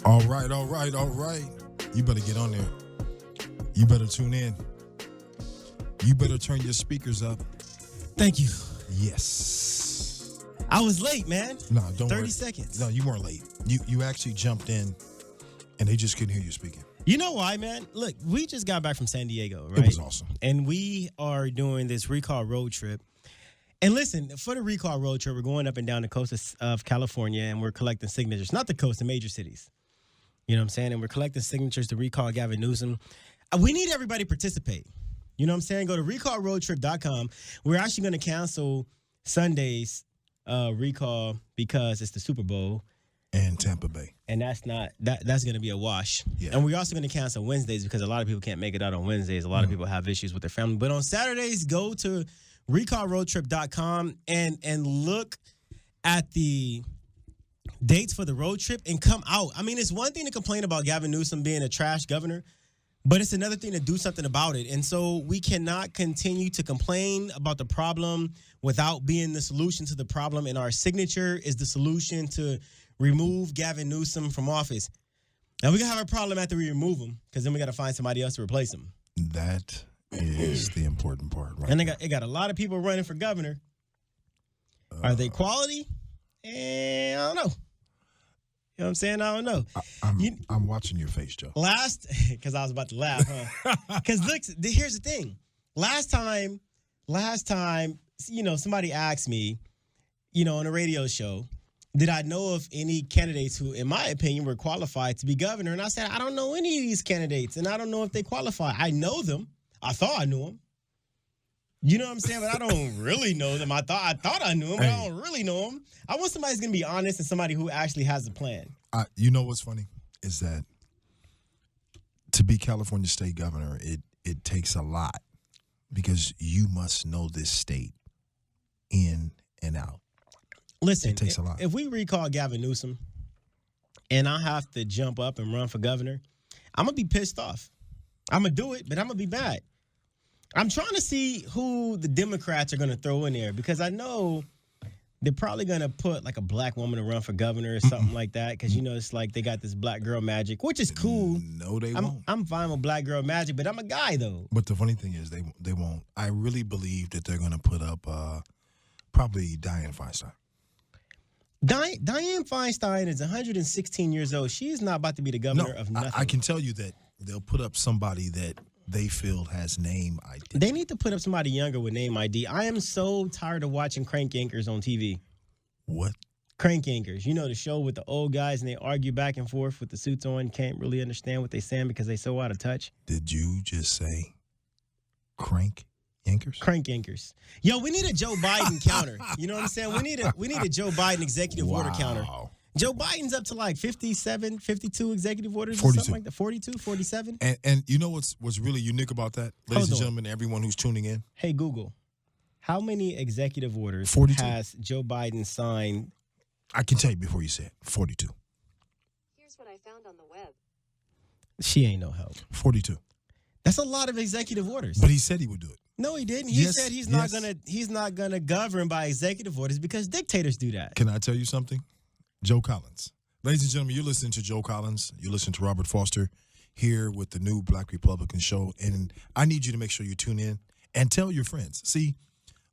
All right. You better get on there. You better tune in. You better turn your speakers up. Thank you. Yes. I was late, man. No, don't 30 worry. seconds. No, you weren't late. You actually jumped in, and they just couldn't hear you speaking. You know why, man? Look, we just got back from San Diego, right? It was awesome. And we are doing this recall road trip. And listen, for the recall road trip, we're going up and down the coast of California, and we're collecting signatures. Not the coast, the major cities. You know what I'm saying? And we're collecting signatures to recall Gavin Newsom. We need everybody to participate. You know what I'm saying? Go to recallroadtrip.com. We're actually going to cancel Sunday's recall because it's the Super Bowl. And Tampa Bay. And that's going to be a wash. Yeah. And we're also going to cancel Wednesdays because a lot of people can't make it out on Wednesdays. A lot of people have issues with their family. But on Saturdays, go to recallroadtrip.com and look at the dates for the road trip and come out. I mean, it's one thing to complain about Gavin Newsom being a trash governor, but it's another thing to do something about it. And so we cannot continue to complain about the problem without being the solution to the problem. And our signature is the solution to remove Gavin Newsom from office. Now, we're going to have a problem after we remove him because then we got to find somebody else to replace him. That is the important part, right? And it got a lot of people running for governor. Are they quality? I don't know. You know what I'm saying? I don't know. I'm watching your face, Joe. Because I was about to laugh, huh? Because look, here's the thing. Last time, somebody asked me, on a radio show, did I know of any candidates who, in my opinion, were qualified to be governor? And I said, I don't know any of these candidates, and I don't know if they qualify. I know them. I thought I knew them. You know what I'm saying? But I don't really know them. I thought I knew them, but I don't really know them. I want somebody who's going to be honest and somebody who actually has a plan. You know what's funny is that to be California state governor, it takes a lot because you must know this state in and out. Listen, it takes a lot. If we recall Gavin Newsom and I have to jump up and run for governor, I'm going to be pissed off. I'm going to do it, but I'm going to be mad. I'm trying to see who the Democrats are going to throw in there because I know they're probably going to put like a black woman to run for governor or something like that because, it's like they got this black girl magic, which is cool. No, they won't. I'm fine with black girl magic, but I'm a guy, though. But the funny thing is they won't. I really believe that they're going to put up probably Dianne Feinstein. Dianne Feinstein is 116 years old. She is not about to be the governor of nothing. I can tell you that they'll put up somebody that they feel has name ID. They need to put up somebody younger with name ID. I am so tired of watching crank anchors on TV. What? Crank anchors. The show with the old guys and they argue back and forth with the suits on. Can't really understand what they're saying because they're so out of touch. Did you just say crank anchors? Crank anchors. Yo, we need a Joe Biden counter. You know what I'm saying? We need a Joe Biden executive order counter. Joe Biden's up to like 57, 52 executive orders 42. or something like that. 42, 47. And you know what's really unique about that, ladies and gentlemen, everyone who's tuning in? Hey, Google, how many executive orders 42. has Joe Biden signed? I can tell you before you say it. 42. Here's what I found on the web. She ain't no help. 42. That's a lot of executive orders. But he said he would do it. No, he didn't. He said he's not gonna govern by executive orders because dictators do that. Can I tell you something? Joe Collins. Ladies and gentlemen, you're listening to Joe Collins. You're listening to Robert Foster here with the new Black Republican show. And I need you to make sure you tune in and tell your friends. See,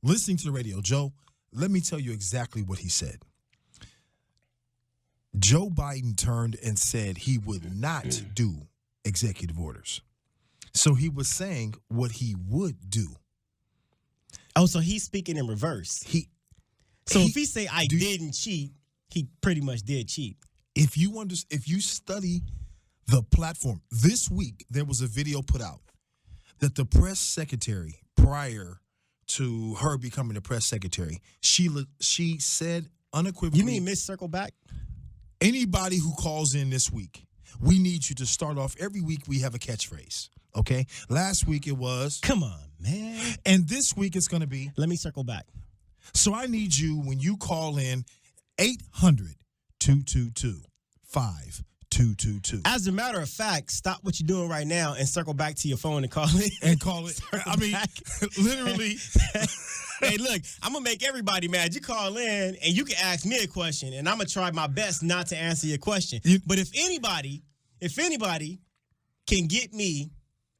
listening to the radio, Joe, let me tell you exactly what he said. Joe Biden turned and said he would not do executive orders. So he was saying what he would do. Oh, so he's speaking in reverse. If he say I didn't cheat, he pretty much did cheat. If you study the platform, this week there was a video put out that the press secretary, prior to her becoming the press secretary, she said unequivocally. You mean Miss Circle Back? Anybody who calls in this week, we need you to start off every week. We have a catchphrase. Okay? Last week it was, come on, man. And this week it's going to be, let me circle back. So I need you, when you call in, 800-222-5222. As a matter of fact, stop what you're doing right now and circle back to your phone and call it. And call it. I mean, literally. Hey, look, I'm going to make everybody mad. You call in and you can ask me a question, and I'm going to try my best not to answer your question. But if anybody can get me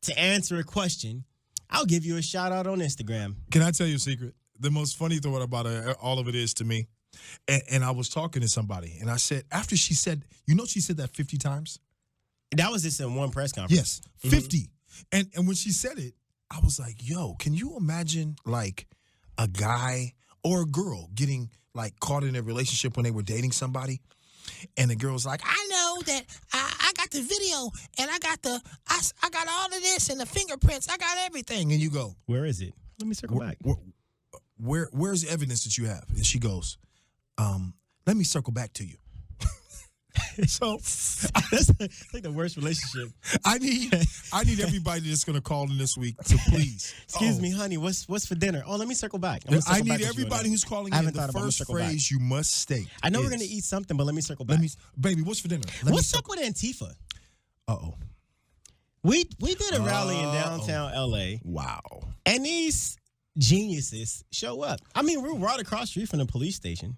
to answer a question, I'll give you a shout out on Instagram. Can I tell you a secret? The most funny thought about all of it is to me, and I was talking to somebody, and I said, after she said, she said that 50 times? That was just in one press conference. Yes, 50. And when she said it, I was like, yo, can you imagine like a guy or a girl getting like caught in a relationship when they were dating somebody? And the girl's like, I know that I got the video and I got all of this and the fingerprints. I got everything. And you go, where is it? Let me circle back. Where's the evidence that you have? And she goes, let me circle back to you. So that's like the worst relationship. I need everybody that's going to call in this week to please. Excuse me, honey. What's for dinner? Oh, let me circle back. I need everybody who's calling in. The first phrase you must state. I know we're going to eat something, but let me circle back. Baby, what's for dinner? What's up with Antifa? Uh-oh. We did a rally in downtown L.A. Wow. And these geniuses show up. I mean, we're right across the street from the police station.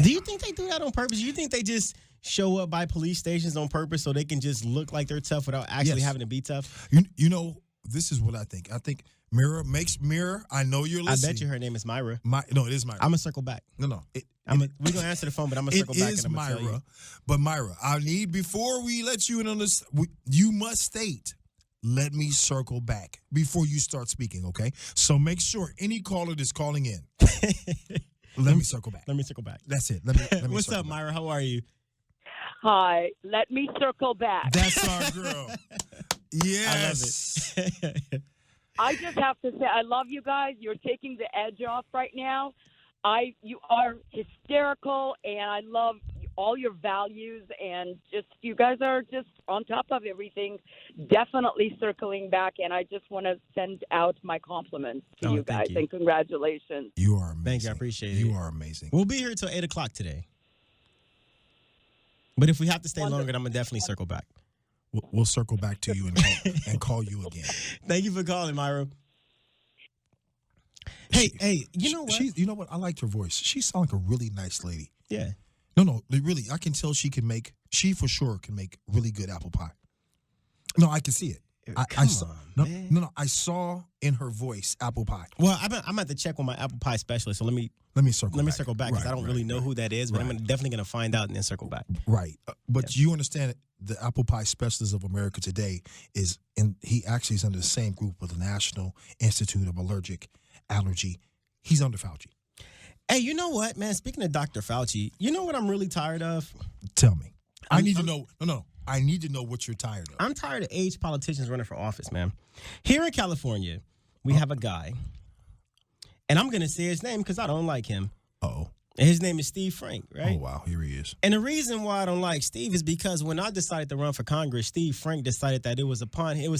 Do you think they do that on purpose? Do you think they just show up by police stations on purpose so they can just look like they're tough without actually having to be tough? This is what I think. I think Mira makes Mira. I know you're listening. I bet you her name is Myra. No, it is Myra. I'm going to circle back. No. We're going to answer the phone, but I'm going to circle back. It is and I'm Myra. tell you. But Myra, I need, before we let you in on this, you must state, let me circle back before you start speaking, okay? So make sure any caller that's calling in, let me circle back. Let me circle back. That's it. Let me What's up, Myra? How are you? Hi. Let me circle back. That's our girl. Yes. I love it. I just have to say, I love you guys. You're taking the edge off right now. You are hysterical, and I love all your values, and just you guys are just on top of everything. Definitely circling back, and I just want to send out my compliments to you guys and congratulations. You are amazing. Thank you. I appreciate it. You are amazing. We'll be here till 8 o'clock today. But if we have to stay longer, then I'm going to definitely circle back. We'll circle back to you and call you again. Thank you for calling, Myra. Hey, you know what? You know what? I liked her voice. She sounds like a really nice lady. Yeah. No, really, I can tell she for sure can make really good apple pie. No, I can see it. I saw in her voice apple pie. Well, I'm at to check with my apple pie specialist, so let me circle back because I don't really know who that is, but I'm definitely going to find out and then circle back. Right. But you understand the apple pie specialist of America today he actually is under the same group with the National Institute of Allergy. He's under Fauci. Hey, you know what, man? Speaking of Dr. Fauci, you know what I'm really tired of? Tell me. I need to know. No. I need to know what you're tired of. I'm tired of aged politicians running for office, man. Here in California, we have a guy, and I'm going to say his name because I don't like him. Uh-oh. And his name is Steve Frank, right? Oh, wow. Here he is. And the reason why I don't like Steve is because when I decided to run for Congress, Steve Frank decided that it was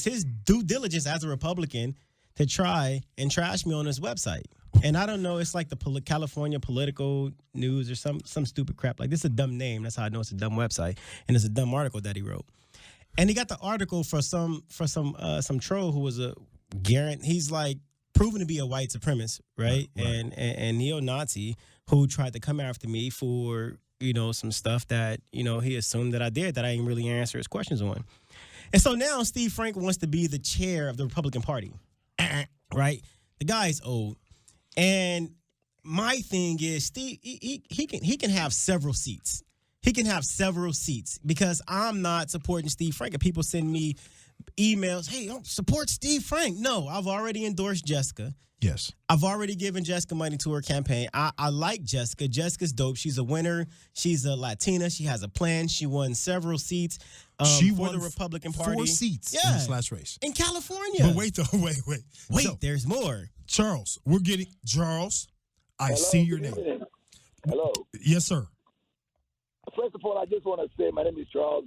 his due diligence as a Republican to try and trash me on his website. And I don't know, it's like the California Political News or some stupid crap. Like, this is a dumb name. That's how I know it's a dumb website. And it's a dumb article that he wrote. And he got the article for some troll who was he's like proven to be a white supremacist, right? And neo-Nazi who tried to come after me for, some stuff that, he assumed that I did that I didn't really answer his questions on. And so now Steve Frank wants to be the chair of the Republican Party, right? The guy's old. And my thing is, Steve, he can have several seats. He can have several seats because I'm not supporting Steve Frank. And people send me emails, hey, don't support Steve Frank. No, I've already endorsed Jessica. Yes. I've already given Jessica money to her campaign. I like Jessica. Jessica's dope. She's a winner. She's a Latina. She has a plan. She won several seats she for won the Republican Party. 4 seats in this last race. In California. But wait, though. Wait, so, there's more. Charles, I see your name. Hello. Yes, sir. First of all, I just want to say my name is Charles.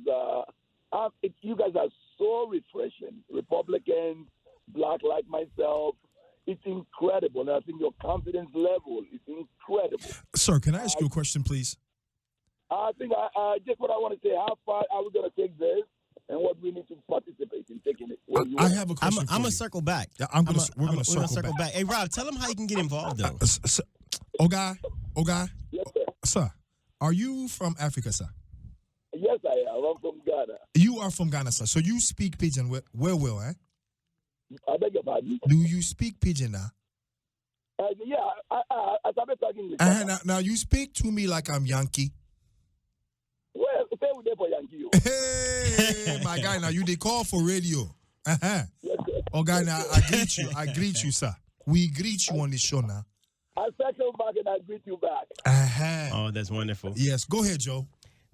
You guys are so refreshing. Republicans, black like myself. It's incredible. And I think your confidence level is incredible. Sir, can I ask you a question, please? I think just what I want to say, how far are we going to take this? and what we need to participate in taking it. I have a question. I'm gonna circle back. Yeah, we're gonna circle back. Hey, Rob, tell him how you can get involved though. Oga, Yes, sir. are you from Africa, sir? Yes, I am. I'm from Ghana. You are from Ghana, sir. So you speak pidgin well, eh? I beg your pardon. Do you speak pidgin now? Yeah, I started talking English. Now you speak to me like I'm Yankee. Well, stay with them for Yankee. Hey, my guy, now you they call for radio. Yes, sir. Oh, guy, now I greet you, sir. We greet you on the show now. I circle back and I greet you back. Oh, that's wonderful. Yes, go ahead, Joe.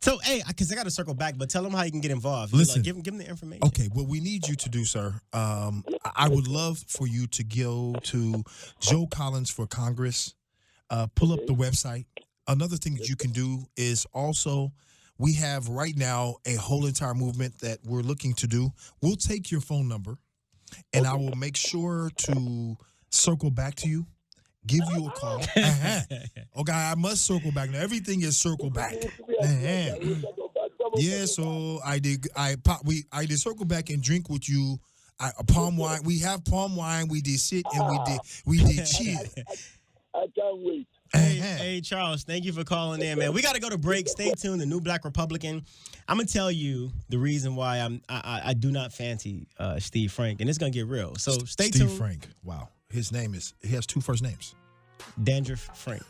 So, hey, because I got to circle back, but tell him how you can get involved. Listen. Give him the information. Okay, what we need you to do, sir, I would love for you to go to Joe Collins for Congress, pull up the website. Another thing that you can do is also, we have right now a whole entire movement that we're looking to do. We'll take your phone number, and I will make sure to circle back to you, give you a call. Okay, I must circle back. Now, everything is circle back. Yeah, so I did circle back and drink with you. Palm wine. We have palm wine. We did sit and we did chill. I can't wait. Hey, Charles, thank you for calling in, man. We got to go to break. Stay tuned. The New Black Republican. I'm gonna tell you the reason why I do not fancy Steve Frank, and it's gonna get real. So stay tuned. Steve Frank. Wow, he has two first names. Dandruff Frank.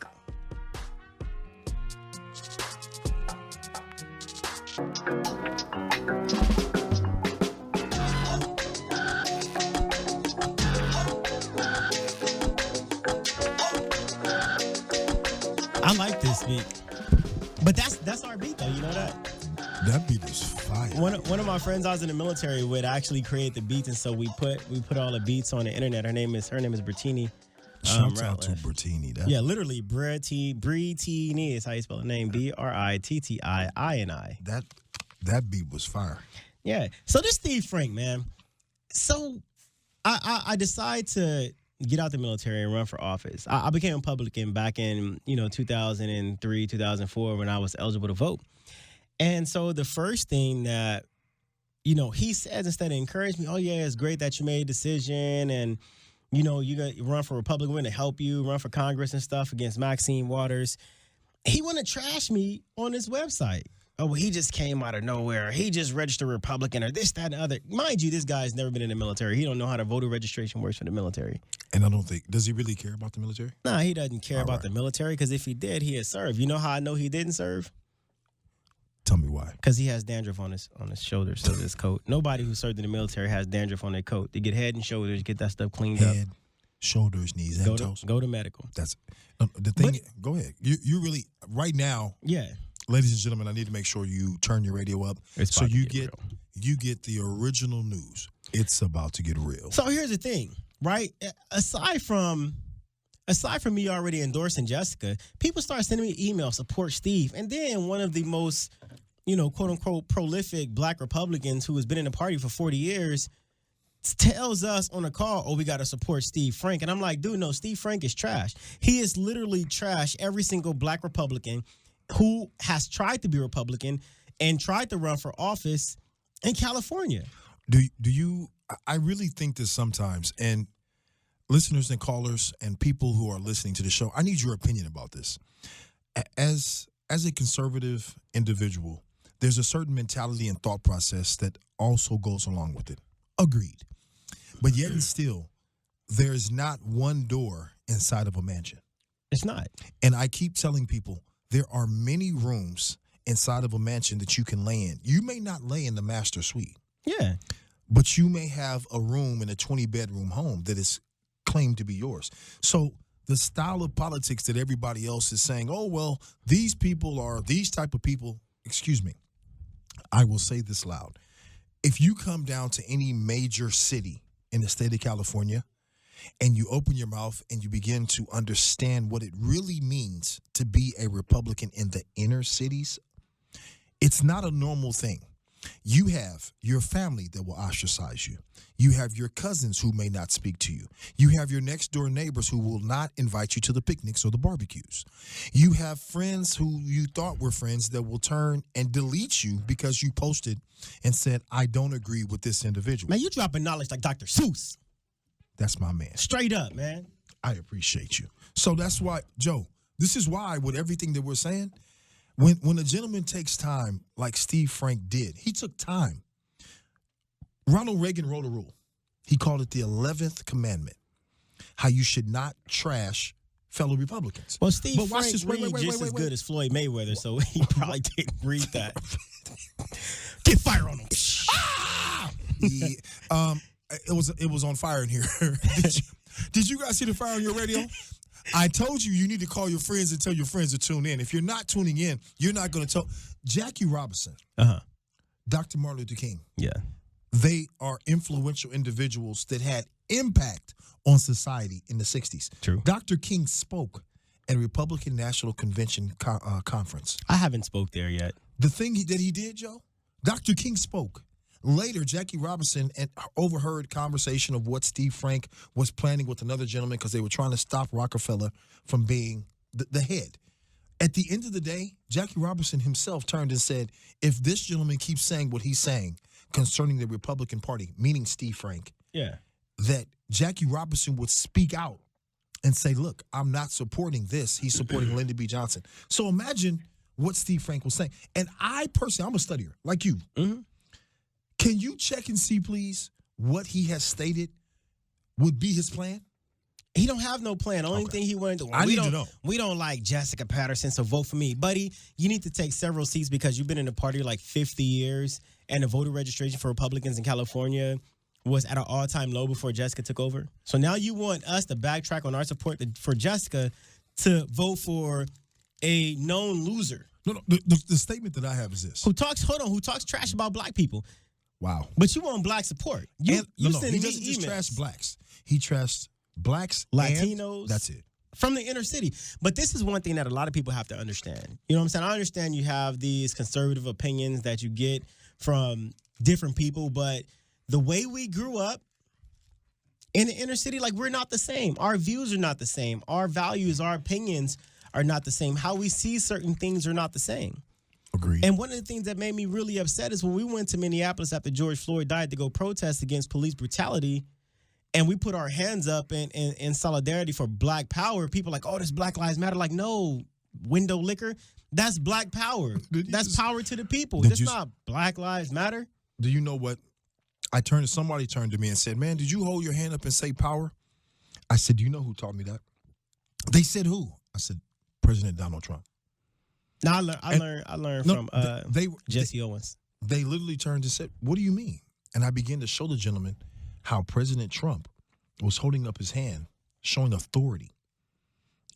I like this beat, but that's our beat though. You know that? That beat is fire. One of my friends I was in the military with actually create the beats, and so we put all the beats on the internet. Her name is Bertini. Shout out to Bertini. Yeah, literally Britini is how you spell the name. Brittini. That beat was fire. Yeah. So this Steve Frank, man. So I decided to get out the military and run for office. I became a Republican back in 2003, 2004 when I was eligible to vote. And so the first thing that he says, instead of encourage me, oh yeah, it's great that you made a decision, and you got to run for Republican, we're going to help you run for Congress and stuff against Maxine Waters. He want to trash me on his website. Oh, well, he just came out of nowhere. He just registered Republican or this, that, and the other. Mind you, this guy's never been in the military. He don't know how the voter registration works for the military. And I don't think, does he really care about the military? Nah, he doesn't care about the military, because if he did, he had served. You know how I know he didn't serve? Tell me why. Because he has dandruff on his shoulders of his coat. Nobody who served in the military has dandruff on their coat. They get head and shoulders, get that stuff cleaned up. Head, shoulders, knees, and toes. Go to medical. That's the thing. Go ahead. You really right now. Yeah. Ladies and gentlemen, I need to make sure you turn your radio up so you get the original news. It's about to get real. So here's the thing, right? Aside from me already endorsing Jessica, people start sending me emails, support Steve, and then one of the most quote unquote prolific Black Republicans who has been in the party for 40 years tells us on a call, oh, we got to support Steve Frank. And I'm like, dude, no, Steve Frank is trash. He is literally trash every single Black Republican who has tried to be Republican and tried to run for office in California. Do you? I really think this sometimes, and listeners and callers and people who are listening to the show, I need your opinion about this. As a conservative individual, there's a certain mentality and thought process that also goes along with it. Agreed. But yet and still, there's not one door inside of a mansion. It's not. And I keep telling people, there are many rooms inside of a mansion that you can lay in. You may not lay in the master suite. Yeah. But you may have a room in a 20-bedroom home that is claimed to be yours. So the style of politics that everybody else is saying, oh, well, these people are these type of people. Excuse me. I will say this loud. If you come down to any major city in the state of California and you open your mouth and you begin to understand what it really means to be a Republican in the inner cities, it's not a normal thing. You have your family that will ostracize you. You have your cousins who may not speak to you. You have your next door neighbors who will not invite you to the picnics or the barbecues. You have friends who you thought were friends that will turn and delete you because you posted and said, I don't agree with this individual. Man, you dropping knowledge like Dr. Seuss. That's my man. Straight up, man. I appreciate you. So that's why, Joe, this is why with everything that we're saying, when a gentleman takes time like Steve Frank did, he took time. Ronald Reagan wrote a rule. He called it the 11th commandment, how you should not trash fellow Republicans. Well, Steve But Frank watch this. Wait, just as good as Floyd Mayweather, so he probably didn't read that. Get fire on him. Ah! Yeah, it was on fire in here. Did you guys see the fire on your radio? I told you need to call your friends and tell your friends to tune in. If you're not tuning in, you're not going to tell. Jackie Robinson, Dr. Martin Luther King. Yeah. They are influential individuals that had impact on society in the 60s. True. Dr. King spoke at a Republican National Convention conference. I haven't spoke there yet. The thing that he did, Joe, Dr. King spoke. Later, Jackie Robinson overheard conversation of what Steve Frank was planning with another gentleman because they were trying to stop Rockefeller from being the head. At the end of the day, Jackie Robinson himself turned and said, if this gentleman keeps saying what he's saying concerning the Republican Party, meaning Steve Frank, that Jackie Robinson would speak out and say, look, I'm not supporting this. He's supporting Lyndon B. Johnson. So imagine what Steve Frank was saying. And I personally, I'm a studier like you. Mm-hmm. Can you check and see, please, what he has stated would be his plan? He don't have no plan. The only thing he wanted to do. I need to know. We don't like Jessica Patterson, so vote for me. Buddy, you need to take several seats because you've been in the party like 50 years, and the voter registration for Republicans in California was at an all-time low before Jessica took over. So now you want us to backtrack on our support for Jessica to vote for a known loser. No. The statement that I have is this. Who talks trash about black people. Wow. But you want black support. He doesn't just trash blacks. He trashed blacks, Latinos. And that's it. From the inner city. But this is one thing that a lot of people have to understand. You know what I'm saying? I understand you have these conservative opinions that you get from different people, but the way we grew up in the inner city, like, we're not the same. Our views are not the same. Our values, our opinions are not the same. How we see certain things are not the same. Agreed. And one of the things that made me really upset is when we went to Minneapolis after George Floyd died to go protest against police brutality, and we put our hands up in solidarity for black power, people like, oh, this Black Lives Matter. Like, no, window liquor, that's black power. That's power to the people. That's not Black Lives Matter. Do you know what? Somebody turned to me and said, man, did you hold your hand up and say power? I said, do you know who taught me that? They said who? I said, President Donald Trump. No, I learned from Jesse Owens. They literally turned and said, what do you mean? And I began to show the gentleman how President Trump was holding up his hand, showing authority.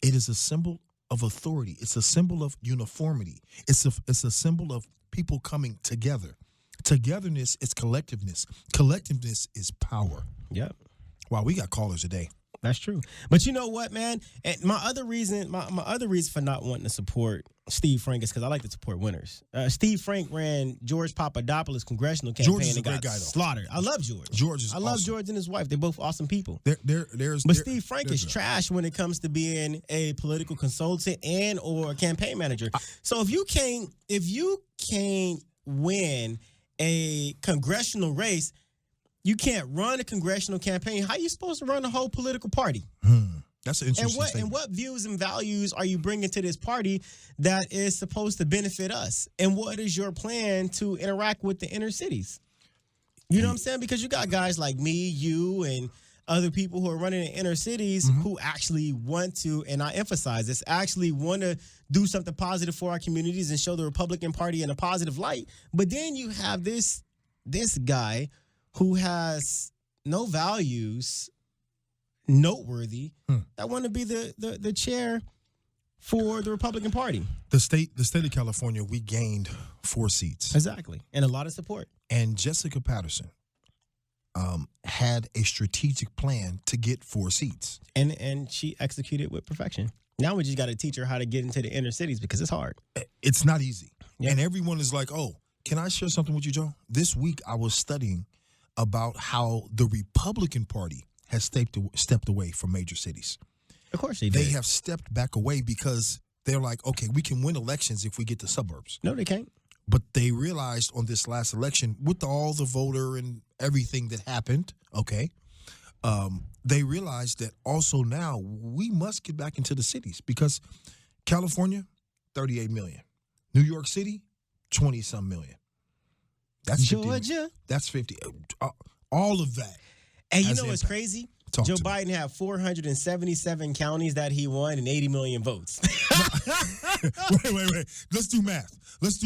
It is a symbol of authority. It's a symbol of uniformity. It's a symbol of people coming together. Togetherness is collectiveness. Collectiveness is power. Yep. Wow, we got callers today. That's true. But you know what, man? And my other reason for not wanting to support Steve Frank is because I like to support winners. Steve Frank ran George Papadopoulos' congressional campaign and got slaughtered. I love George. I love George and his wife. They're both awesome people. But Steve Frank is trash when it comes to being a political consultant and or a campaign manager. So if you can't win a congressional race, you can't run a congressional campaign. How are you supposed to run a whole political party? That's an interesting statement. And what views and values are you bringing to this party that is supposed to benefit us? And what is your plan to interact with the inner cities? You know what I'm saying? Because you got guys like me, you, and other people who are running in inner cities who actually want to, and I emphasize this, actually want to do something positive for our communities and show the Republican Party in a positive light. But then you have this guy who has no values, noteworthy, that want to be the chair for the Republican Party. The state of California, we gained 4 seats. Exactly. And a lot of support. And Jessica Patterson had a strategic plan to get 4 seats. And she executed with perfection. Now we just got to teach her how to get into the inner cities because it's hard. It's not easy. Yeah. And everyone is like, oh, Can I share something with you, Joe? This week I was studying about how the Republican Party has stepped away from major cities. Of course they did. They have stepped back away because they're like, okay, we can win elections if we get the suburbs. No, they can't. But they realized on this last election, with all the voter and everything that happened, okay, they realized that also now we must get back into the cities because California, 38 million. New York City, 20-some million. That's 50 Georgia. million. That's 50. All of that. And you has know what's impact. crazy? Talk Joe to me. Biden had 477 counties that he won and 80 million votes. Wait. Let's do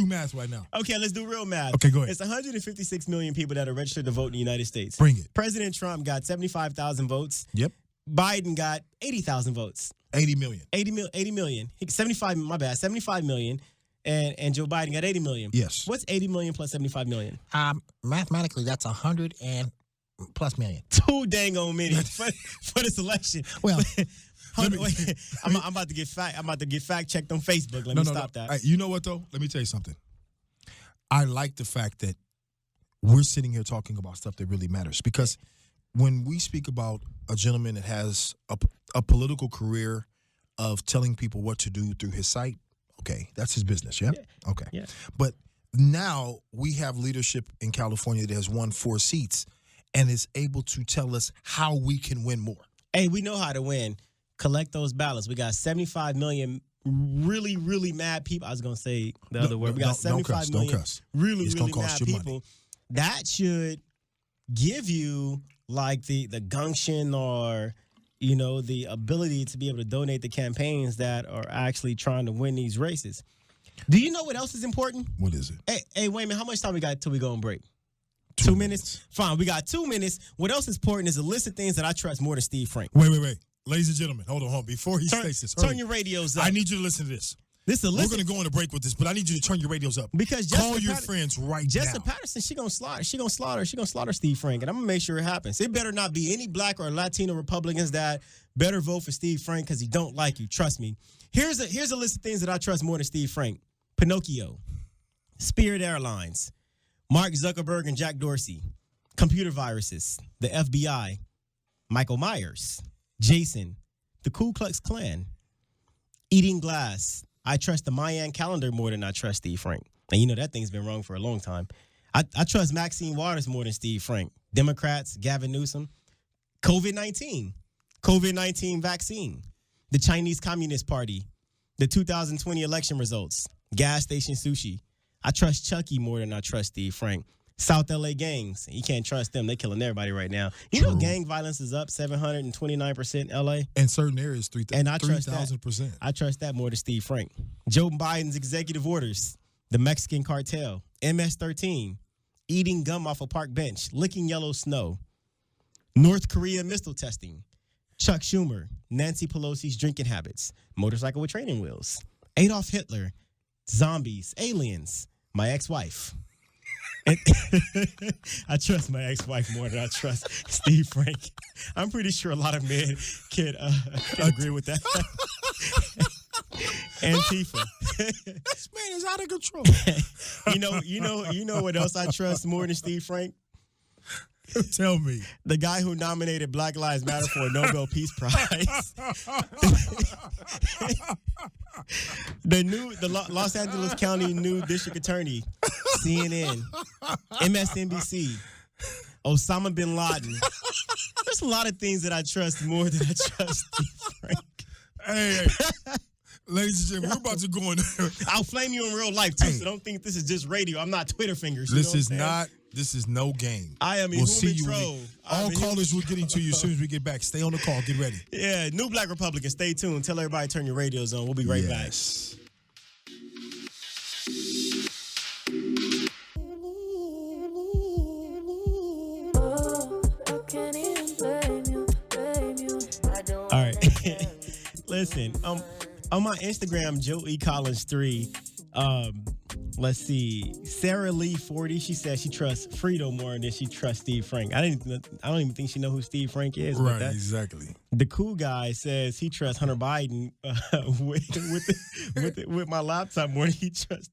math right now. Okay, let's do real math. Okay, go ahead. It's 156 million people that are registered to vote in the United States. Bring it. President Trump got 75,000 votes. Yep. Biden got 80,000 votes. 80 million. 80 million. 75 million. And Joe Biden got 80 million. Yes. What's 80 million plus 75 million? Mathematically, that's 100 and plus million. Too dang on many for this election. Well, Wait, I'm about to get fact checked on Facebook. Let me stop that. Hey, you know what though? Let me tell you something. I like the fact that we're sitting here talking about stuff that really matters because when we speak about a gentleman that has a political career of telling people what to do through his site, okay, that's his business, yeah? Okay. Yeah. But now we have leadership in California that has won 4 seats and is able to tell us how we can win more. Hey, we know how to win. Collect those ballots. We got 75 million really, really mad people. I was going to say the other word. We got 75 million don't cuss. really, It's really gonna mad cost you people. money. That should give you like the gumption or, you know, the ability to be able to donate to campaigns that are actually trying to win these races. Do you know what else is important? What is it? Hey, wait a minute. How much time we got till we go on break? 2 minutes? Fine. We got 2 minutes. What else is important is a list of things that I trust more than Steve Frank. Wait. Ladies and gentlemen, hold on. Before he states this, turn your radios up. I need you to listen to this. This is a We're list going to go on a break with this, but I need you to turn your radios up. because Call your friends right Jessica now. Patterson, she gonna slaughter Steve Frank, and I'm gonna make sure it happens. It better not be any black or Latino Republicans that better vote for Steve Frank because he don't like you. Trust me. Here's a list of things that I trust more than Steve Frank: Pinocchio, Spirit Airlines, Mark Zuckerberg and Jack Dorsey, computer viruses, the FBI, Michael Myers, Jason, the Ku Klux Klan, eating glass. I trust the Mayan calendar more than I trust Steve Frank. And you know that thing's been wrong for a long time. I trust Maxine Waters more than Steve Frank. Democrats, Gavin Newsom. COVID-19 vaccine. The Chinese Communist Party. The 2020 election results. Gas station sushi. I trust Chucky more than I trust Steve Frank. South LA gangs. You can't trust them. They're killing everybody right now. You know gang violence is up 729% in LA. In certain areas, 3,000%. And I trust that. I trust that more than Steve Frank. Joe Biden's executive orders, the Mexican cartel, MS-13, eating gum off a park bench, licking yellow snow, North Korea missile testing, Chuck Schumer, Nancy Pelosi's drinking habits, motorcycle with training wheels, Adolf Hitler, zombies, aliens, my ex-wife. I trust my ex-wife more than I trust Steve Frank. I'm pretty sure a lot of men can agree with that. Antifa. This man is out of control. You know what else I trust more than Steve Frank? Tell me. The guy who nominated Black Lives Matter for a Nobel Peace Prize. The Los Angeles County new district attorney, CNN, MSNBC, Osama bin Laden. There's a lot of things that I trust more than I trust Steve Frank. Hey. Ladies and gentlemen, we're about to go in there. I'll flame you in real life too, so don't think this is just radio. I'm not Twitter fingers. This is no game. I am a We'll see human you. troll. All callers will getting to you as soon as we get back. Stay on the call. Get ready. Yeah, new Black Republican. Stay tuned. Tell everybody to turn your radios on. We'll be right back. All right. Listen, on my Instagram, Joe E. Collins 3. Let's see. Sarah Lee 40. She says she trusts Frito more than she trusts Steve Frank. I don't even think she know who Steve Frank is. Right, exactly. The cool guy says he trusts Hunter Biden with my laptop more than he trusts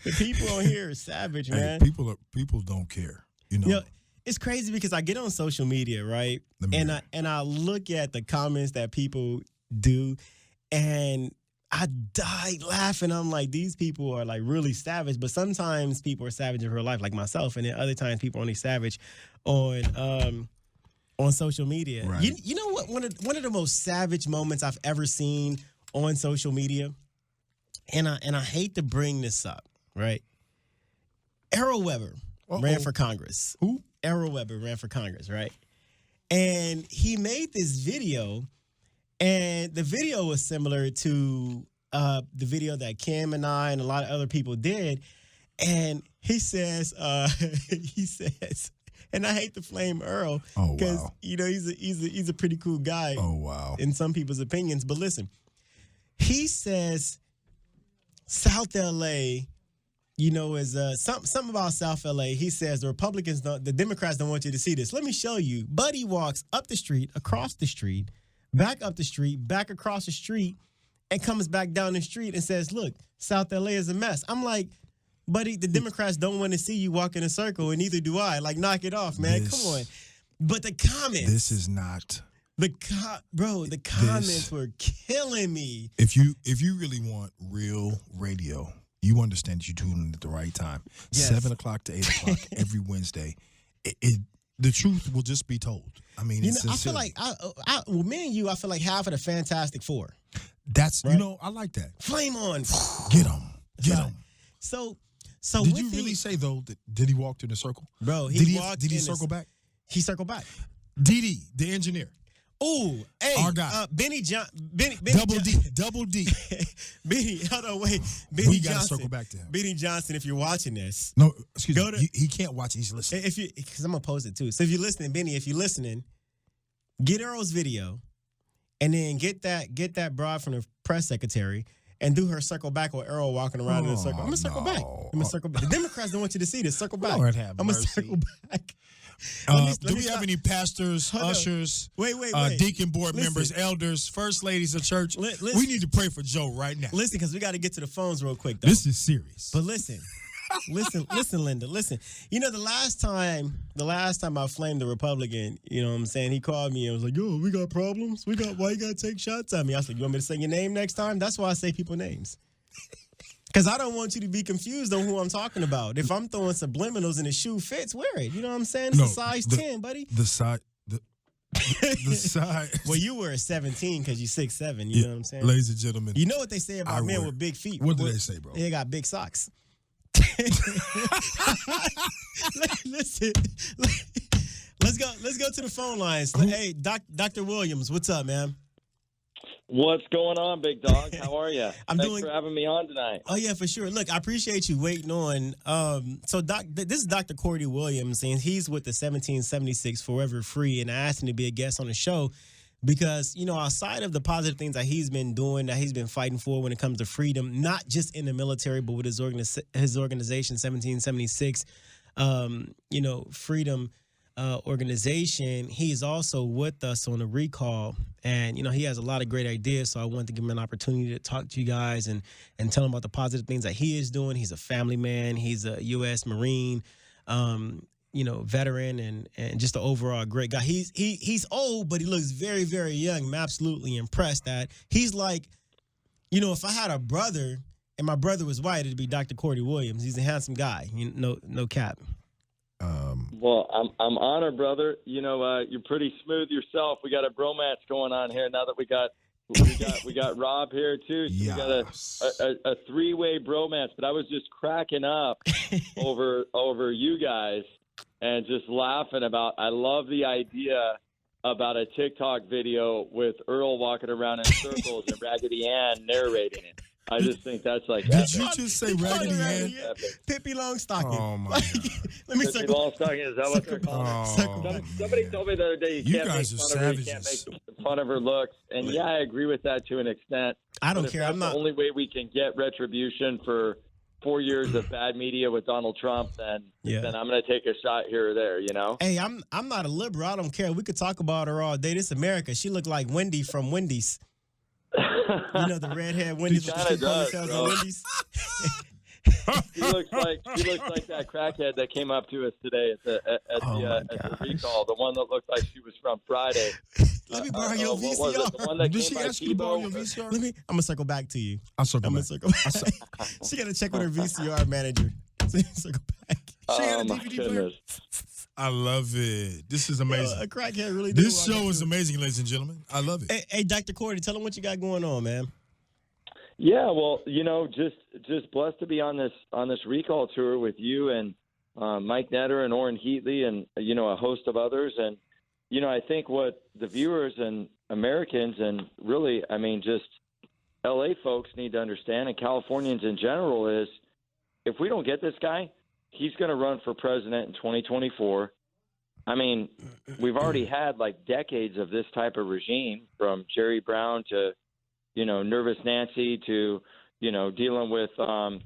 the people on here are savage, man. People don't care. It's crazy because I get on social media, right? And I look at the comments that people do, and I died laughing. I'm like, these people are like really savage. But sometimes people are savage in real life, like myself, and then other times people are only savage on social media. Right. You know what? One of the most savage moments I've ever seen on social media, and I hate to bring this up, right? Errol Weber ran for Congress. Who? Errol Weber ran for Congress, right? And he made this video, and the video was similar to the video that Kim and I and a lot of other people did. And he says, and I hate to flame Earl because he's a pretty cool guy. Oh wow! In some people's opinions, but listen, he says South LA, is something about South LA. He says the Democrats don't want you to see this. Let me show you. Buddy walks up the street, across the street, back up the street, back across the street, and comes back down the street and says, "Look, South LA is a mess." I'm like, buddy, the Democrats don't want to see you walk in a circle, and neither do I. Like, knock it off, man. Come on. But the comments. This is not. The comments were killing me. If you really want real radio, you understand that you tune in at the right time. Yes. 7 o'clock to 8 o'clock every Wednesday. The truth will just be told. I mean, it's I feel like me and you, I feel like half of the Fantastic Four. That's right? I like that. Flame on. Get them. So did you really say though? Did he walk in a circle, bro? Did he circle back? He circled back. DD, the engineer. Oh, hey, our guy. Benny Double D. Benny, hold on, wait. Benny we got to Johnson. circle back to him. Benny Johnson, if you're watching this. No, excuse me. He can't watch it. He's listening. Because I'm going to post it too. So if you're listening, Benny, get Earl's video and then get that broad from the press secretary and do her circle back with Earl walking around in a circle. I'm going to circle back. The Democrats don't want you to see this. Circle back. Lord have I'm going to mercy. circle back. Do we have any pastors, ushers, wait. deacon board members, elders, first ladies of church? We need to pray for Joe right now. Listen, because we got to get to the phones real quick, though. This is serious. But listen, Linda, listen. The last time I flamed the Republican, you know what I'm saying? He called me and was like, yo, we got problems. Why you got to take shots at me? I was like, you want me to say your name next time? That's why I say people's names. Because I don't want you to be confused on who I'm talking about. If I'm throwing subliminals and the shoe fits, wear it. You know what I'm saying? It's a size 10, buddy. The side. Well, you were a 17 because you're 6'7". You know what I'm saying? Ladies and gentlemen. You know what they say about men with big feet. What do they say, bro? They got big socks. Listen. Let's go to the phone lines. Hey, Dr. Williams, what's up, man? What's going on, big dog? How are you? Thanks for having me on tonight. Oh, yeah, for sure. Look, I appreciate you waiting on. This is Dr. Courtney Williams, and he's with the 1776 Forever Free, and I asked him to be a guest on the show because, outside of the positive things that he's been doing, that he's been fighting for when it comes to freedom, not just in the military, but with his organization, 1776, Freedom organization, he's also with us on the recall, and he has a lot of great ideas, so I wanted to give him an opportunity to talk to you guys and tell him about the positive things that he is doing. He's a family man, he's a U.S. Marine, veteran, and just an overall great guy. He's old, but he looks very, very young. I'm absolutely impressed that he's like, if I had a brother and my brother was white, it'd be Dr. Courtney Williams. He's a handsome guy, no cap. Well, I'm honored, brother. You're pretty smooth yourself. We got a bromance going on here now that we got Rob here too. So yes. We got a three-way bromance. But I was just cracking up over you guys and just laughing about. I love the idea about a TikTok video with Earl walking around in circles and Raggedy Ann narrating it. I just think that's like. Did you just say Raggedy Ann? Pippi Longstocking. Oh my God. Let me Pippi Longstocking, is that what they're called? Somebody told me the other day you can't make fun of her. You can't make fun of her looks, and I agree with that to an extent. I don't care. I'm not. The only way we can get retribution for 4 years of bad media with Donald Trump, then I'm going to take a shot here or there, you know? Hey, I'm not a liberal. I don't care. We could talk about her all day. This America. She looked like Wendy from Wendy's. You know, the redhead Wendy's with the cute ponytails on Wendy's? She looks like that crackhead that came up to us today at the recall, the one that looked like she was from Friday. Let me borrow your VCR. What was it? The one that Did came she by ask you to borrow your Tebow? VCR? I'm gonna circle back to you. I'll circle back. She got to check with her VCR manager. Circle back. She had a my DVD player. goodness. I love it. This is amazing. A crackhead really. This show is amazing, ladies and gentlemen. I love it. Hey, Dr. Courtney, tell them what you got going on, man. Yeah, well, you know, just blessed to be on this recall tour with you and Mike Netter and Orrin Heatley and, you know, a host of others. And, you know, I think what the viewers and Americans and really, I mean, just L.A. folks need to understand, and Californians in general, is if we don't get this guy, he's going to run for president in 2024. I mean, we've already had like decades of this type of regime, from Jerry Brown to, you know, Nervous Nancy to, you know, dealing with the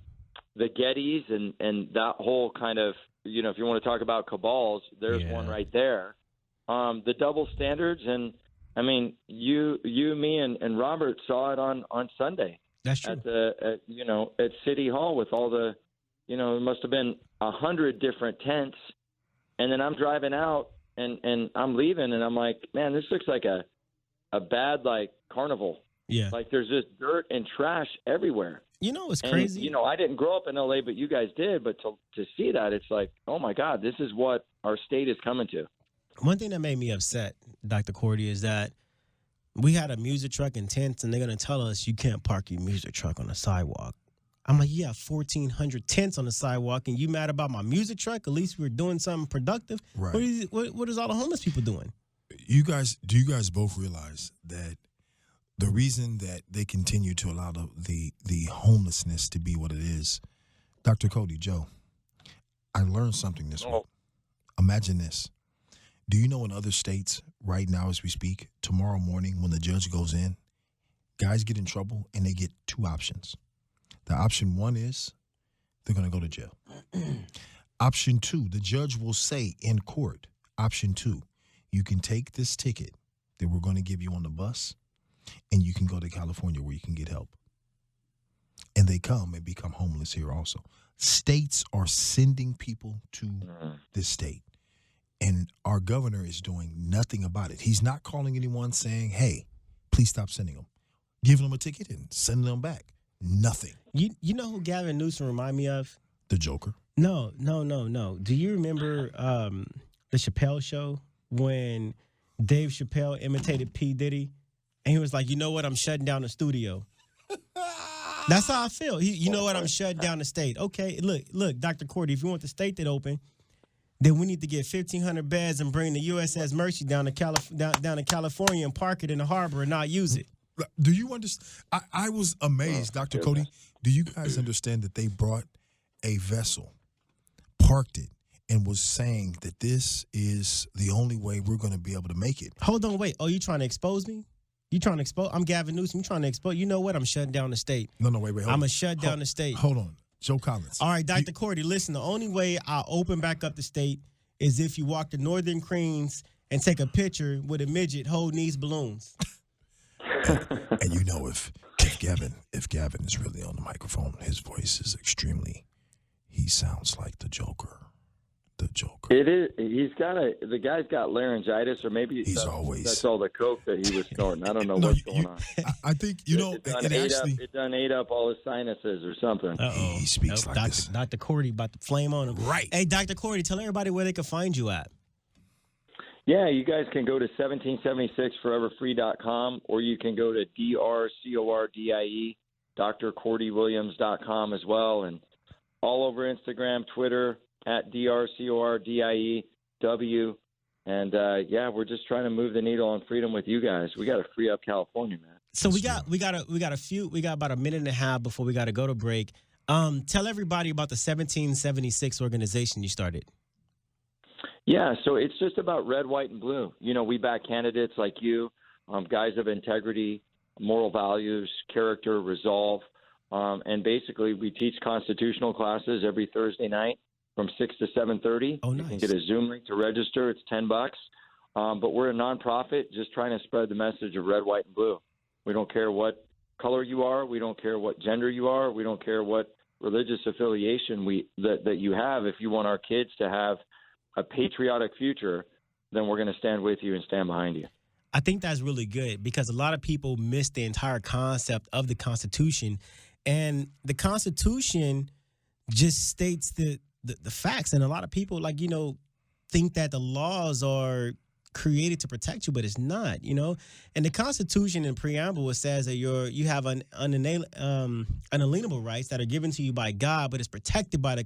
Gettys and that whole kind of, you know, if you want to talk about cabals, there's one right there. The double standards, and I mean, you, me, and Robert saw it on Sunday. That's true. At City Hall with all the, you know, it must have been 100 different tents, and then I'm driving out and I'm leaving, and I'm like, man, this looks like a bad like carnival. Yeah. Like there's just dirt and trash everywhere. You know what's crazy? You know, I didn't grow up in LA, but you guys did. But to see that, it's like, oh my God, this is what our state is coming to. One thing that made me upset, Dr. Cordy, is that we had a music truck and tents, and they're going to tell us you can't park your music truck on the sidewalk. I'm like, you have 1,400 tents on the sidewalk, and you mad about my music truck? At least we're doing something productive. Right. What is all the homeless people doing? Do you guys both realize that the reason that they continue to allow the homelessness to be what it is? Dr. Cody, Joe, I learned something this week. Imagine this. Do you know in other states right now as we speak, tomorrow morning when the judge goes in, guys get in trouble and they get two options. The option one is they're going to go to jail. Option two, the judge will say in court, option two, you can take this ticket that we're going to give you on the bus and you can go to California where you can get help. And they come and become homeless here also. States are sending people to this state. And our governor is doing nothing about it. He's not calling anyone saying, hey, please stop sending them. Giving them a ticket and sending them back. Nothing. You know who Gavin Newsom remind me of? The Joker. No. Do you remember the Chappelle show when Dave Chappelle imitated P. Diddy? And he was like, you know what? I'm shutting down the studio. That's how I feel. You know what? I'm shutting down the state. Okay, look, Dr. Cordy, if you want the state to open, then we need to get 1,500 beds and bring the USS Mercy down to California and park it in the harbor and not use it. Do you understand? I was amazed, Dr. Cody. Do you guys understand that they brought a vessel, parked it, and was saying that this is the only way we're going to be able to make it? Hold on, wait. Oh, you trying to expose me? You trying to expose? I'm Gavin Newsom. You trying to expose? You know what? I'm shutting down the state. No, wait. I'm going to shut down the state. Hold on. Joe Collins. All right, Dr. Cordy, listen, the only way I'll open back up the state is if you walk to Northern Queens and take a picture with a midget holding these balloons. And you know, if Gavin is really on the microphone, his voice is he sounds like the Joker. The Joker. It is. The guy's got laryngitis, or maybe that's all the coke that he was snorting. I don't know what's going on. I think it done ate up all his sinuses or something. He speaks like this. Dr. Cordy about to flame on him. Right. Hey, Dr. Cordy, tell everybody where they can find you at. Yeah, you guys can go to 1776foreverfree.com, or you can go to DRCORDIE, drcordywilliams.com as well, and all over Instagram, Twitter, at DRCORDIEW. And we're just trying to move the needle on freedom with you guys. We got to free up California, man. So we got about a minute and a half before we got to go to break. Tell everybody about the 1776 organization you started. Yeah, so it's just about red, white, and blue. You know, we back candidates like you, guys of integrity, moral values, character, resolve. And basically, we teach constitutional classes every Thursday night from 6 to 7:30. Oh, nice. You can get a Zoom link to register. It's $10. But we're a nonprofit just trying to spread the message of red, white, and blue. We don't care what color you are. We don't care what gender you are. We don't care what religious affiliation that you have. If you want our kids to have a patriotic future, then we're going to stand with you and stand behind you. I think that's really good because a lot of people miss the entire concept of the Constitution. And the Constitution just states the facts. And a lot of people, think that the laws are created to protect you, but it's not, And the Constitution and preamble, it says that you have unalienable rights that are given to you by God, but it's protected by the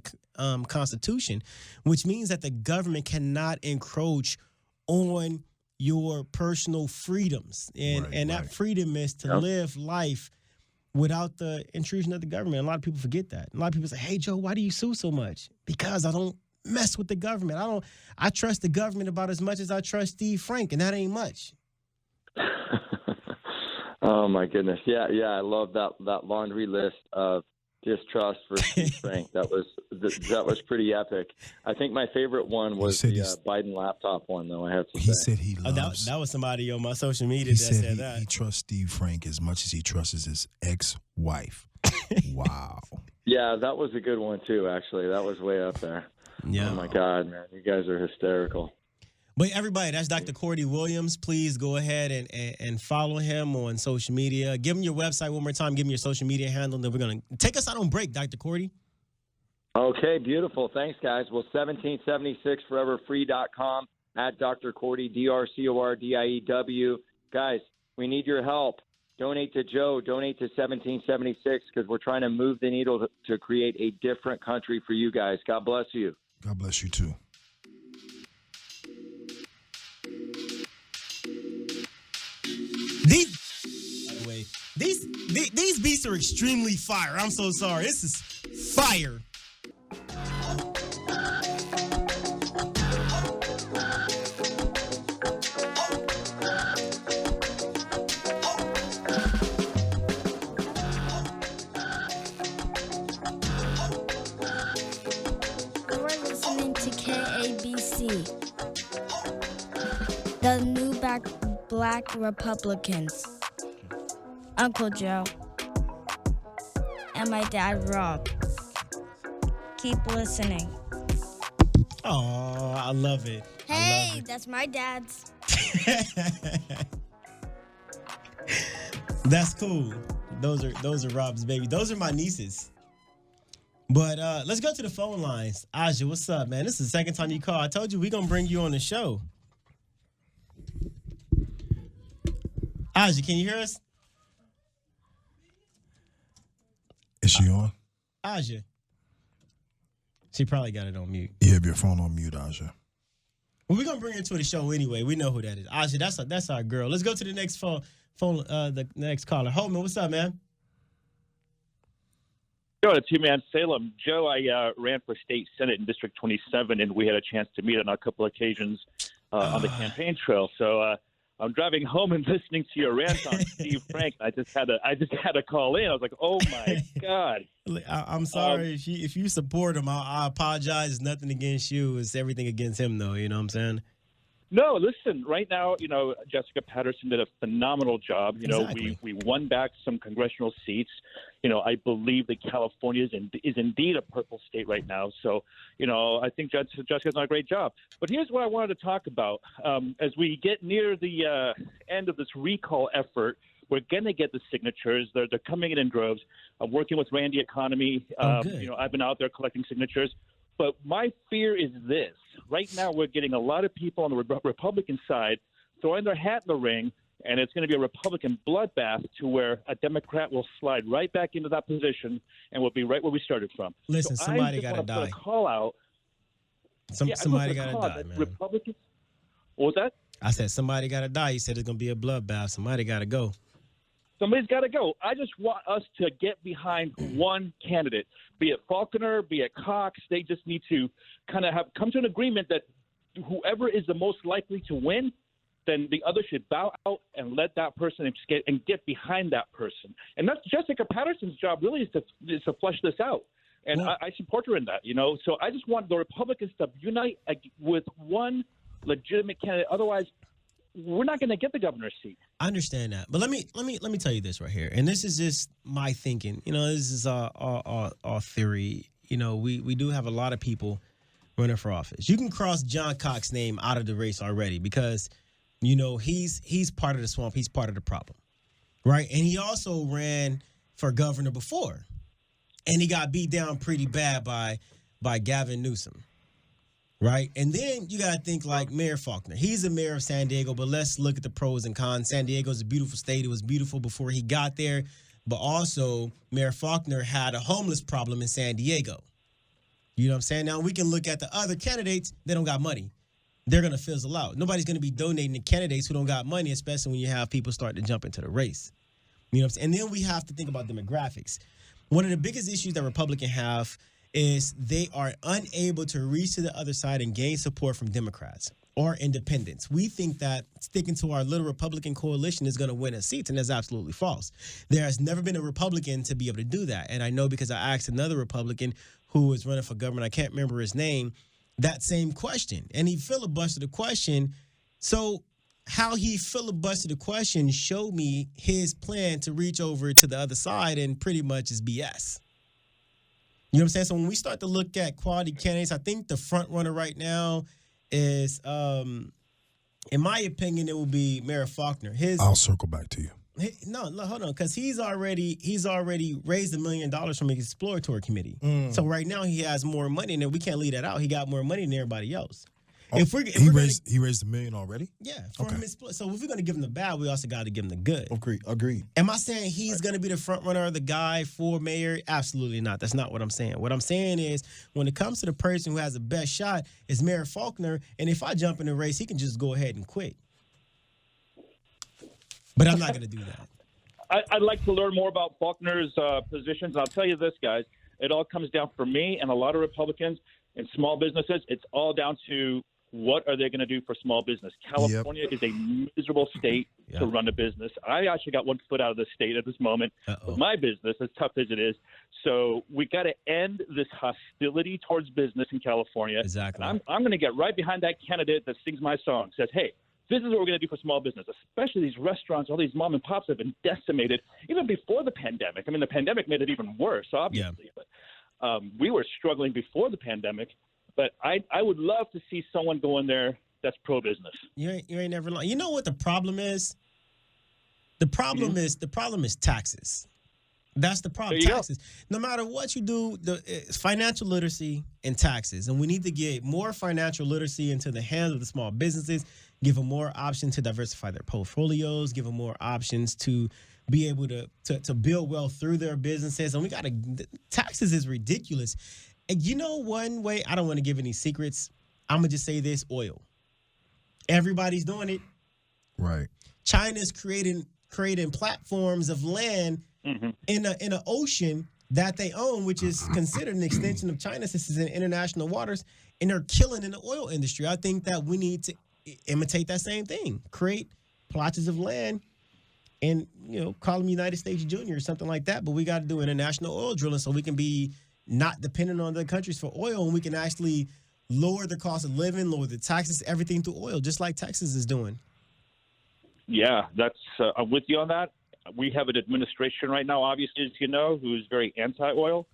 Constitution, which means that the government cannot encroach on your personal freedoms. And that freedom is to live life without the intrusion of the government. A lot of people forget that. A lot of people say, hey, Joe, why do you sue so much? Because I don't mess with the government. I trust the government about as much as I trust Steve Frank, and that ain't much. Oh my goodness. Yeah, I love that laundry list of distrust for Steve Frank. That was pretty epic. I think my favorite one was the Biden laptop one, though, I have to say. He said he loves. That was somebody on my social media that said that. He trusts Steve Frank as much as he trusts his ex-wife. Wow. Yeah, that was a good one, too, actually. That was way up there. Yeah. Oh, my God, man. You guys are hysterical. But everybody, that's Dr. Courtney Williams. Please go ahead and follow him on social media. Give him your website one more time. Give him your social media handle. And then we're going to take us out on break, Dr. Courtney. Okay, beautiful. Thanks, guys. Well, 1776foreverfree.com at Dr. Cordy, DrCordiew. Guys, we need your help. Donate to Joe. Donate to 1776 because we're trying to move the needle to create a different country for you guys. God bless you. God bless you, too. These beats are extremely fire. I'm so sorry. This is fire. You're listening to KABC, the new Black Republicans. Uncle Joe, and my dad, Rob. Keep listening. Oh, I love it. Hey, that's my dad's. That's cool. Those are Rob's baby. Those are my nieces. But let's go to the phone lines. Aja, what's up, man? This is the second time you call. I told you we're going to bring you on the show. Aja, can you hear us? Is she on? Aja. She probably got it on mute. You have your phone on mute, Aja. Well, we're going to bring her to the show anyway. We know who that is. Aja, that's our girl. Let's go to the next the next caller. Holman, what's up, man? Joe, it's you, man. Salem. Joe, I ran for state senate in District 27, and we had a chance to meet on a couple occasions on the campaign trail. So I'm driving home and listening to your rant on Steve Frank. I just had to call in. I was like, oh my God. I'm sorry if you support him. I apologize. It's nothing against you. It's everything against him, though. You know what I'm saying? No, listen. Right now, Jessica Patterson did a phenomenal job. Exactly. We won back some congressional seats. I believe that California is indeed a purple state right now. So, I think Jessica's done a great job. But here's what I wanted to talk about. As we get near the end of this recall effort, we're going to get the signatures. They're coming in droves. I'm working with Randy Economy. I've been out there collecting signatures. But my fear is this. Right now, we're getting a lot of people on the Republican side throwing their hat in the ring, and it's going to be a Republican bloodbath to where a Democrat will slide right back into that position and we'll be right where we started from. Listen, so somebody got to die. Call out. Somebody got to die, man. Republicans. What was that? I said somebody got to die. You said it's going to be a bloodbath. Somebody got to go. Somebody's got to go. I just want us to get behind one candidate, be it Faulconer, be it Cox. They just need to kind of come to an agreement that whoever is the most likely to win, then the other should bow out and let that person escape and get behind that person. And that's Jessica Patterson's job, really, is to flesh this out. And I support her in that, you know. So I just want the Republicans to unite with one legitimate candidate. Otherwise, we're not going to get the governor's seat. I understand that, but let me tell you this right here, and this is just my thinking. You know, this is our theory. You know, we do have a lot of people running for office. You can cross John Cox's name out of the race already because, you know, he's part of the swamp. He's part of the problem, right? And he also ran for governor before, and he got beat down pretty bad by Gavin Newsom. Right? And then you got to think like Mayor Faulkner. He's the mayor of San Diego, but let's look at the pros and cons. San Diego is a beautiful state. It was beautiful before he got there. But also, Mayor Faulkner had a homeless problem in San Diego. You know what I'm saying? Now, we can look at the other candidates. They don't got money. They're going to fizzle out. Nobody's going to be donating to candidates who don't got money, especially when you have people starting to jump into the race. You know what I'm saying? And then we have to think about demographics. One of the biggest issues that Republicans have is they are unable to reach to the other side and gain support from Democrats or independents. We think that sticking to our little Republican coalition is going to win us seats, and that's absolutely false. There has never been a Republican to be able to do that. And I know because I asked another Republican who was running for governor, I can't remember his name, that same question. And he filibustered the question. So how he filibustered the question showed me his plan to reach over to the other side, and pretty much is BS. You know what I'm saying? So when we start to look at quality candidates, I think the front runner right now is, in my opinion, it will be Mayor Faulkner. I'll circle back to you. No, hold on, because he's already raised $1 million from an exploratory committee. So right now he has more money, and we can't leave that out. He got more money than everybody else. Oh, he raised $1 million already? Yeah. So if we're going to give him the bad, we also got to give him the good. Agreed. Am I saying he's going to be the front runner, the guy for mayor? Absolutely not. That's not what I'm saying. What I'm saying is when it comes to the person who has the best shot is Mayor Faulkner, and if I jump in the race, he can just go ahead and quit. But I'm not going to do that. I'd like to learn more about Faulkner's positions. I'll tell you this, guys. It all comes down for me and a lot of Republicans and small businesses. It's all down to what are they going to do for small business? California is a miserable state to run a business. I actually got one foot out of the state at this moment with my business, as tough as it is. So we got to end this hostility towards business in California. Exactly. And I'm going to get right behind that candidate that sings my song, says, hey, this is what we're going to do for small business, especially these restaurants. All these mom and pops have been decimated even before the pandemic. I mean, the pandemic made it even worse, obviously. Yeah. But we were struggling before the pandemic. But I would love to see someone go in there that's pro-business. You ain't never lying. You know what the problem is? The problem is taxes. That's the problem. Taxes. No matter what you do, it's financial literacy and taxes. And we need to get more financial literacy into the hands of the small businesses, give them more options to diversify their portfolios, give them more options to be able to build wealth through their businesses. And taxes is ridiculous. And you know one way, I don't want to give any secrets. I'm going to just say this, oil. Everybody's doing it. Right. China's creating platforms of land in an ocean that they own, which is considered an extension of China since it's in international waters, and they're killing in the oil industry. I think that we need to imitate that same thing. Create plots of land and, call them United States Junior or something like that. But we got to do international oil drilling so we can be not dependent on other countries for oil, and we can actually lower the cost of living, lower the taxes, everything through oil, just like Texas is doing. Yeah, I'm with you on that. We have an administration right now, obviously, as you know, who's very anti-oil.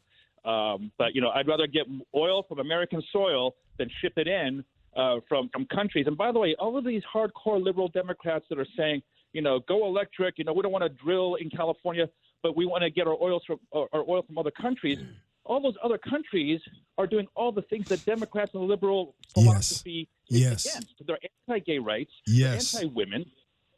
But, I'd rather get oil from American soil than ship it in from countries. And by the way, all of these hardcore liberal Democrats that are saying, go electric, we don't want to drill in California, but we want to get our oil from other countries. All those other countries are doing all the things that Democrats and liberal philosophy is against. They're anti-gay rights, anti-women.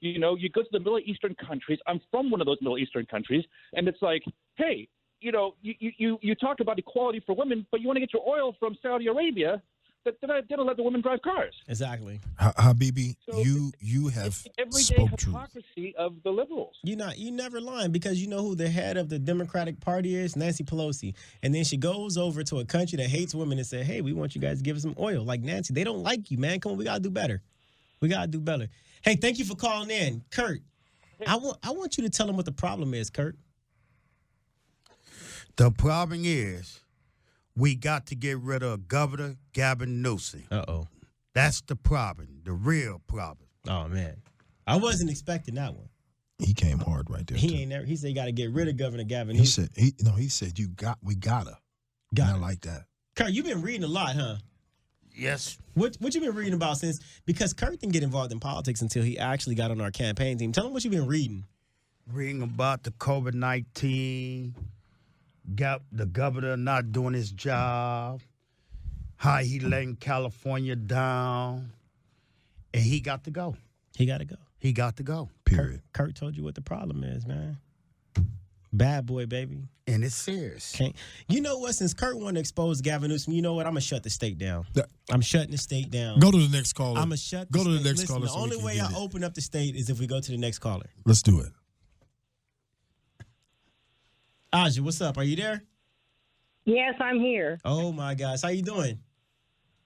You go to the Middle Eastern countries. I'm from one of those Middle Eastern countries, and it's like, hey, you talk about equality for women, but you want to get your oil from Saudi Arabia. They don't let the women drive cars. Exactly. Habibi, so you have spoke truth. Hypocrisy of the liberals. You never lying, because you know who the head of the Democratic Party is? Nancy Pelosi. And then she goes over to a country that hates women and says, hey, we want you guys to give us some oil. Like, Nancy, they don't like you, man. Come on, we got to do better. We got to do better. Hey, thank you for calling in. Kurt, I want you to tell him what the problem is, Kurt. The problem is we got to get rid of Governor Gavin Newsom. Uh-oh. That's the problem, the real problem. Oh, man. I wasn't expecting that one. He came hard right there. He said you got to get rid of Governor Gavin Newsom. He said we gotta. I like that. Kurt, you've been reading a lot, huh? Yes. What you been reading about since? Because Kurt didn't get involved in politics until he actually got on our campaign team. Tell him what you've been reading. Reading about the COVID-19, got the governor not doing his job, how he letting California down, and he got to go. He got to go. He got to go. Period. Kurt told you what the problem is, man. Bad boy, baby. And it's serious. You know what? Since Kurt wanted to expose Gavin Newsom, you know what? I'm going to shut the state down. I'm shutting the state down. Go to the next caller. I'm going to shut Go to the state. next Listen, caller. The only way I open up the state is if we go to the next caller. Let's do it. Aja, what's up? Are you there? Yes, I'm here. Oh, my gosh. How you doing?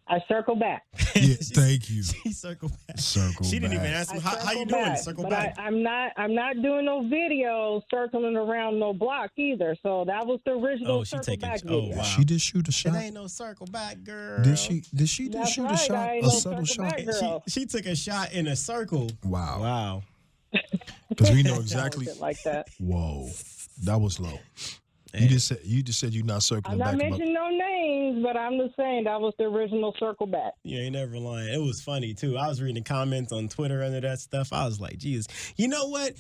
I circle back. Yeah, thank you. She circled back. Circle She didn't back. even ask me, how you doing? Circle back. I'm not doing no video circling around no block either. So that was the original circle back video. wow. She did shoot a shot. It ain't no circle back, girl. Did she just shoot a shot? A subtle shot? She took a shot in a circle. Wow. Because we know exactly. Like that. Whoa, that was low. You just said you're not circling back. I'm not mentioning no names, but I'm just saying that was the original circle back. You ain't never lying. It was funny too. I was reading the comments on Twitter under that stuff. I was like, Jesus. You know what?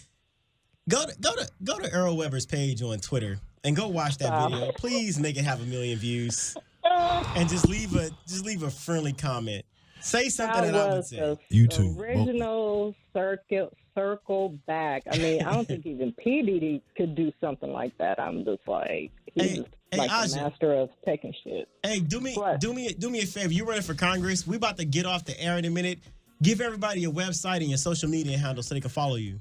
Go to Earl Weber's page on Twitter and go watch that video. Please make it have 1 million views. And just leave a friendly comment. Say something that I would say. You too. Original circle back. I mean, I don't think even PDD could do something like that. I'm just like, he's like the master of taking shit. Hey, do me a favor. You're running for Congress. We about to get off the air in a minute. Give everybody your website and your social media handle so they can follow you.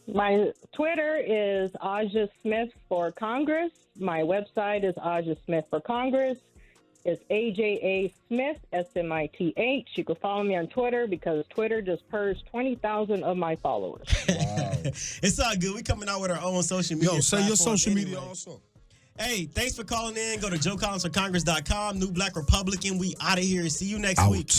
My Twitter is Aja Smith for Congress. My website is Aja Smith for Congress. It's AJA Smith, SMITH. You can follow me on Twitter because Twitter just purged 20,000 of my followers. Wow. It's all good. We coming out with our own social media. Yo, say your social media anyway. also. Hey, thanks for calling in. Go to JoeCollinsForCongress.com. New Black Republican. We out of here. See you next week.